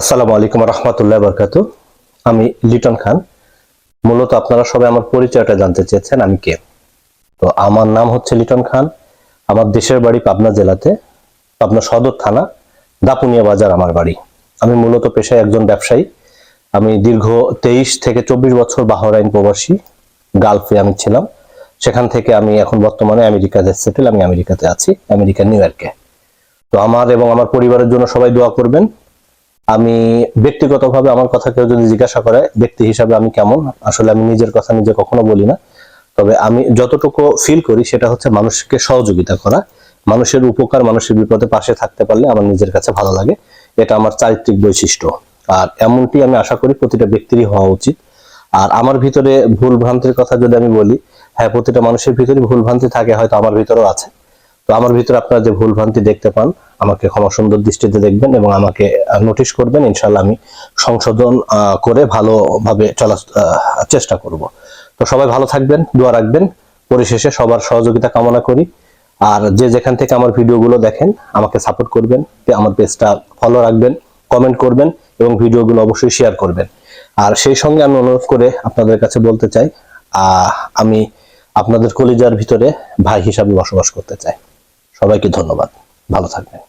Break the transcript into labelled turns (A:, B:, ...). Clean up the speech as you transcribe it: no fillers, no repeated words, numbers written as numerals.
A: আসসালামু আলাইকুম রহমতুল্লাহ বরকাতু। আমি লিটন খান। মূলত আপনারা সবাই আমার পরিচয়টা জানতে চেয়েছেন, আমি কে। তো আমার নাম হচ্ছে লিটন খান। আমার দেশের বাড়ি পাবনা জেলাতে, পাবনা সদর থানা, দাপুনিয়া বাজার আমার বাড়ি। আমি মূলত পেশায় একজন ব্যবসায়ী। আমি দীর্ঘ 23 থেকে 24 বছর বাহরাইন প্রবাসী, গালফে আমি ছিলাম। সেখান থেকে আমি এখন বর্তমানে আমেরিকাতে সেটেল। আমি আমেরিকাতে আছি, আমেরিকার নিউ ইয়র্কে। তো আমার এবং আমার পরিবারের জন্য সবাই দোয়া করবেন। আমি ব্যক্তিগতভাবে আমার কথা কেউ যদি জিজ্ঞাসা করে ব্যক্তি হিসাবে আমি কেমন, আসলে আমি নিজের কথা নিজে কখনো বলি না। তবে আমি যতটুকু ফিল করি সেটা হচ্ছে মানুষকে সহযোগিতা করা, মানুষের উপকার, মানুষের বিপদে পাশে থাকতে পারলে আমার নিজের কাছে ভালো লাগে। এটা আমার চারিত্রিক বৈশিষ্ট্য। আর এমনটি আমি আশা করি প্রতিটা ব্যক্তিরই হওয়া উচিত। আর আমার ভিতরে ভুল ভ্রান্তির কথা যদি আমি বলি, হ্যাঁ, প্রতিটা মানুষের ভিতরে ভুল ভ্রান্তি থাকে, হয়তো আমার ভিতরেও আছে। তো আমার ভিতরে আপনারা যে ভুল ভ্রান্তি দেখতে পান, আমাকে ক্ষমা সুন্দর দৃষ্টিতে দেখবেন এবং আমাকে নোটিশ করবেন। ইনশাল্লাহ আমি সংশোধন করে ভালোভাবে চলার চেষ্টা করব। তো সবাই ভালো থাকবেন, দোয়া রাখবেন। পরিশেষে সবার সহযোগিতা কামনা করি। আর যে যেখান থেকে আমার ভিডিওগুলো দেখেন, আমাকে সাপোর্ট করবেন, আমার পেজটা ফলো রাখবেন, কমেন্ট করবেন এবং ভিডিওগুলো অবশ্যই শেয়ার করবেন। আর সেই সঙ্গে আমি অনুরোধ করে আপনাদের কাছে বলতে চাই, আমি আপনাদের কলিজার ভিতরে ভাই হিসাবে বসবাস করতে চাই। সবাইকে ধন্যবাদ, ভালো থাকবেন।